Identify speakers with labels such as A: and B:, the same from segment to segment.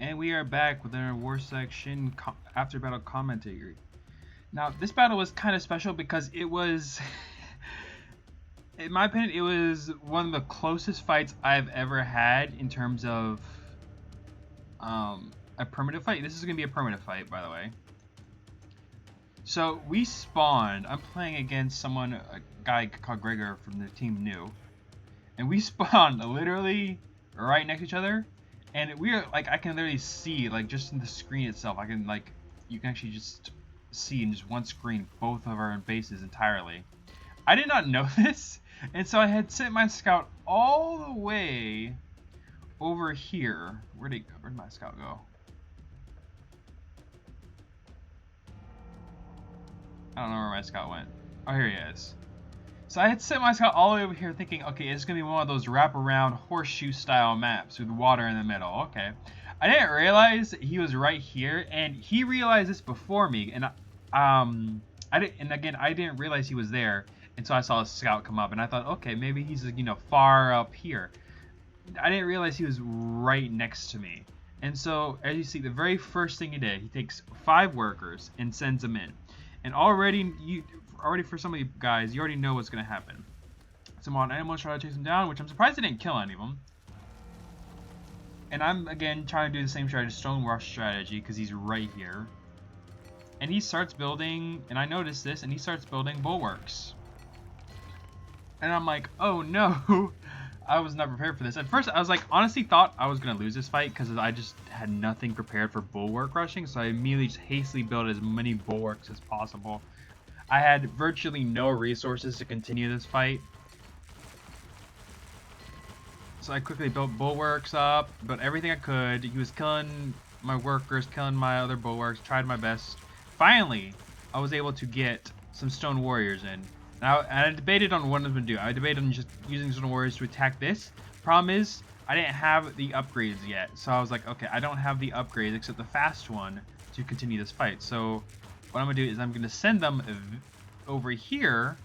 A: And we are back with our war section after battle commentary. Now, this battle was kind of special because it was, in my opinion, it was one of the closest fights I've ever had in terms of a permanent fight. This is going to be a permanent fight, by the way. So, we spawned. I'm playing against a guy called Gregor from the team New. And we spawned literally right next to each other. And we are, like, I can literally see, like, just in the screen itself, you can actually just see in just one screen both of our bases entirely. I did not know this, and so I had sent my scout all the way over here. Where'd my scout go? I don't know where my scout went. Oh, here he is. So I had sent my scout all the way over here thinking, okay, it's going to be one of those wraparound horseshoe style maps with water in the middle. Okay. I didn't realize he was right here, and he realized this before me, and I didn't realize he was there until I saw a scout come up, and I thought, okay, maybe he's, far up here. I didn't realize he was right next to me. And so, as you see, the very first thing he did, he takes 5 workers and sends them in. And already for some of you guys, you already know what's going to happen. Some wild animals try to chase him down, which I'm surprised they didn't kill any of them. And I'm, again, trying to do the same strategy, stone rush strategy, because he's right here. And he starts building, and I noticed this, and he starts building bulwarks. And I'm like, oh no, I was not prepared for this. At first, I was like, honestly thought I was going to lose this fight, because I just had nothing prepared for bulwark rushing, so I immediately just hastily built as many bulwarks as possible. I had virtually no resources to continue this fight. So I quickly built bulwarks up, built everything I could. He was killing my workers, killing my other bulwarks, tried my best. Finally, I was able to get some stone warriors in. Now, I debated on what I was going to do. I debated on just using stone warriors to attack this. Problem is, I didn't have the upgrades yet. So I was like, okay, I don't have the upgrades except the fast one to continue this fight. So what I'm going to do is I'm going to send them over here,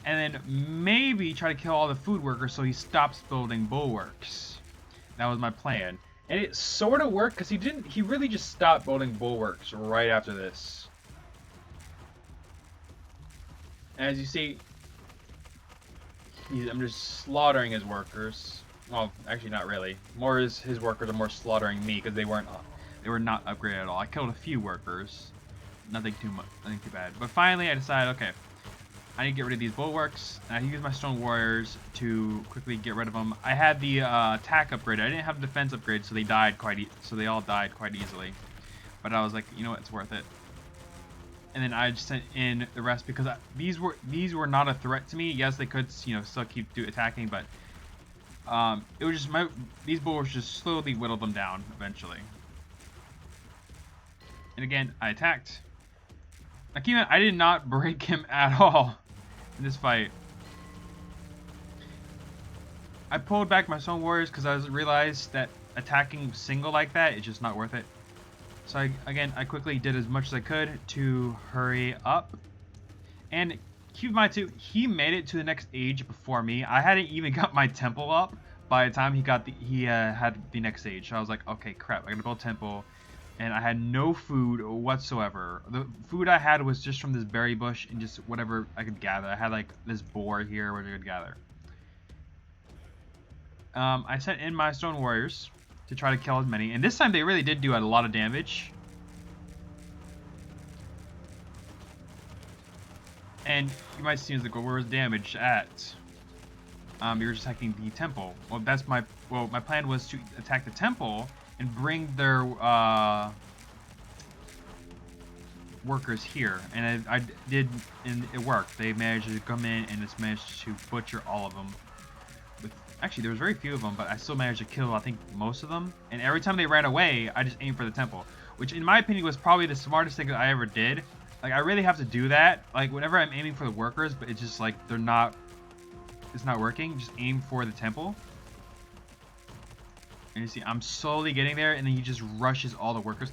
A: and then maybe try to kill all the food workers so he stops building bulwarks. That was my plan. And it sort of worked, because he really just stopped building bulwarks right after this. As you see, I'm just slaughtering his workers. Well, actually not really. More is his workers are more slaughtering me, because they were not upgraded at all. I killed a few workers. Nothing too bad. But finally I decided, okay, I need to get rid of these bulwarks, and I used my stone warriors to quickly get rid of them. I had the attack upgrade. I didn't have the defense upgrade, so they all died quite easily. But I was like, you know what, it's worth it. And then I just sent in the rest because these were not a threat to me. Yes, they could, still keep attacking, but it was just these bulwarks just slowly whittled them down eventually. And again, I attacked. Akima, I did not break him at all in this fight. I pulled back my stone warriors because I realized that attacking single like that is just not worth it. So I quickly did as much as I could to hurry up. And keep in mind too, he made it to the next age before me. I hadn't even got my temple up by the time he had the next age. So I was like, okay, crap, I gotta build a temple. And I had no food whatsoever. The food I had was just from this berry bush and just whatever I could gather. I had like this boar here where I could gather. I sent in my stone warriors to try to kill as many. And this time they really did do a lot of damage. And you might see, like, well, where was damage at? You're just attacking the temple. Well, my plan was to attack the temple and bring their workers here, and I did, and it worked. They managed to come in and just managed to butcher all of them. Actually, there was very few of them, but I still managed to kill, I think, most of them. And every time they ran away, I just aimed for the temple, which in my opinion was probably the smartest thing that I ever did. Like, I really have to do that, like, whenever I'm aiming for the workers, but it's just like it's not working. Just aim for the temple. And you see, I'm slowly getting there, and then he just rushes all the workers.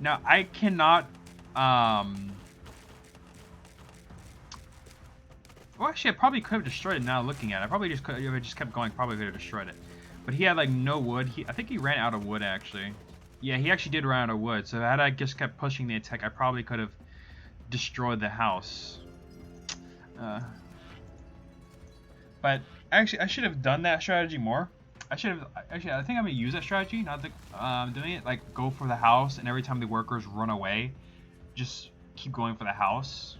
A: Now, I cannot, well, actually, I probably could have destroyed it now looking at it. I probably just could, if I just kept going, probably could have destroyed it. But he had, like, no wood. I think he ran out of wood, actually. Yeah, he actually did run out of wood, so had I just kept pushing the attack, I probably could have destroyed the house. But actually, I should have done that strategy more. I should have actually. I think I'm gonna use that strategy. Not that doing it like go for the house, and every time the workers run away, just keep going for the house.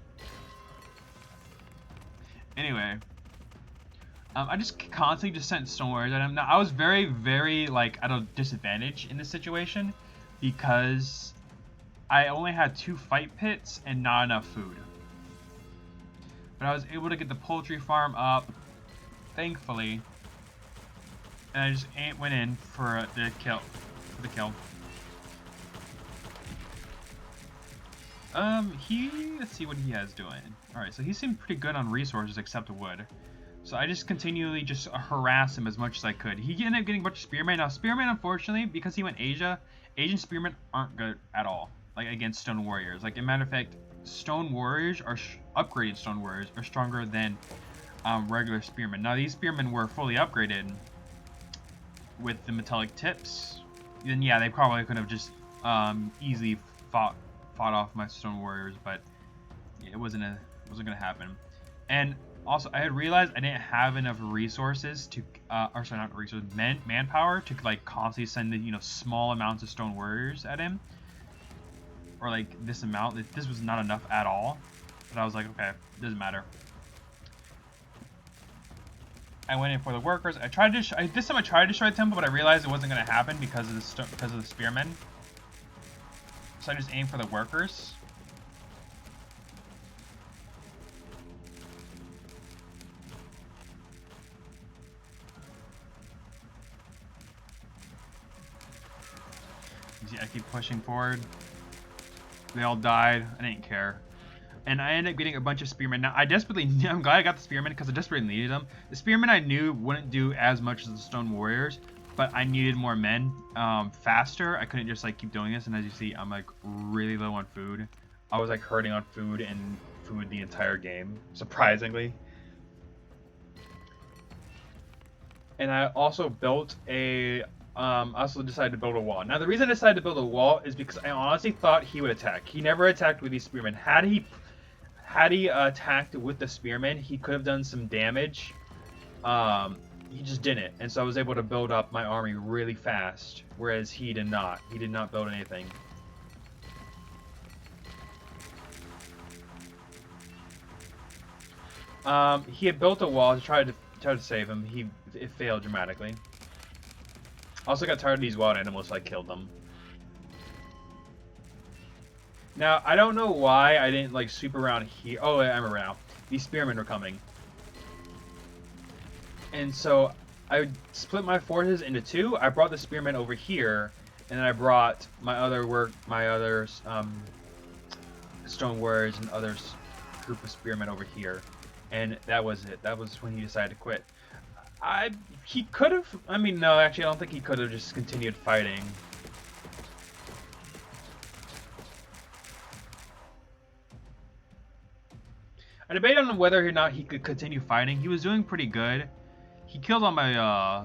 A: Anyway, I just constantly just sent stone warriors at him. Now I was very, very like at a disadvantage in this situation because I only had 2 fight pits and not enough food. But I was able to get the poultry farm up, thankfully, and I just went in for the kill. Let's see what he has doing. Alright, so he seemed pretty good on resources except wood. So I just continually just harass him as much as I could. He ended up getting a bunch of spearmen. Now spearmen, unfortunately, because he went Asia, Asian spearmen aren't good at all. Like against stone warriors. Like, as a matter of fact, stone warriors are upgraded stone warriors are stronger than regular spearmen. Now these spearmen were fully upgraded with the metallic tips. Then yeah, they probably could have just easily fought off my stone warriors, but it wasn't gonna happen. And also, I had realized I didn't have enough resources to, or sorry, not resources, manpower to like constantly send the small amounts of stone warriors at him, or like this amount. This was not enough at all. But I was like, okay, doesn't matter. I went in for the workers. This time I tried to destroy the temple, but I realized it wasn't gonna happen because of the spearmen. So I just aimed for the workers. See, I keep pushing forward. They all died. I didn't care. And I ended up getting a bunch of spearmen. Now, I'm glad I got the spearmen because I desperately needed them. The spearmen I knew wouldn't do as much as the stone warriors, but I needed more men faster. I couldn't just like keep doing this. And as you see, I'm like really low on food. I was like hurting on food the entire game, surprisingly. And I also built I also decided to build a wall. Now, the reason I decided to build a wall is because I honestly thought he would attack. He never attacked with these spearmen. Had he attacked with the spearmen, he could have done some damage. He just didn't, and so I was able to build up my army really fast, whereas he did not. He did not build anything. He had built a wall to try to save him. It failed dramatically. Also got tired of these wild animals, so I killed them. Now, I don't know why I didn't like sweep around here. Oh, I remember now. These spearmen were coming. And so I split my forces into 2. I brought the spearmen over here, and then I brought my other stone warriors and others group of spearmen over here. And that was it. That was when he decided to quit. He could have, I mean, no, actually, I don't think he could have just continued fighting. I debated on whether or not he could continue fighting. He was doing pretty good. He killed all my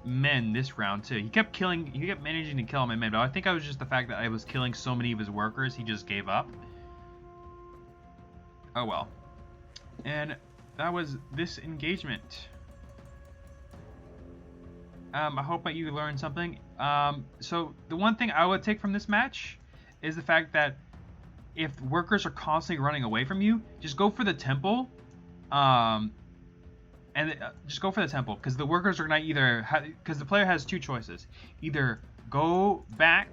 A: men this round too. He kept managing to kill all my men, but I think it was just the fact that I was killing so many of his workers, he just gave up. Oh well. And that was this engagement. I hope that you learned something. So the one thing I would take from this match is the fact that if workers are constantly running away from you, just go for the temple. Just go for the temple, because the workers are gonna because the player has 2 choices: either go back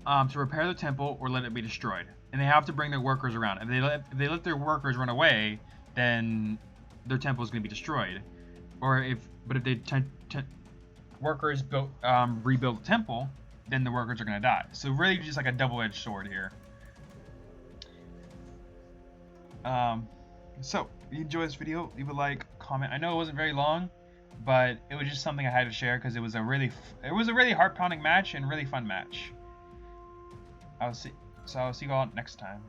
A: to repair the temple, or let it be destroyed. And they have to bring their workers around. If they let their workers run away, then their temple is gonna be destroyed. But if they workers rebuild the temple, then the workers are gonna die. So really, just like a double-edged sword here. So if you enjoyed this video, leave a like, comment. I know it wasn't very long, but it was just something I had to share because it was a really heart-pounding match and really fun match. I'll see you all next time.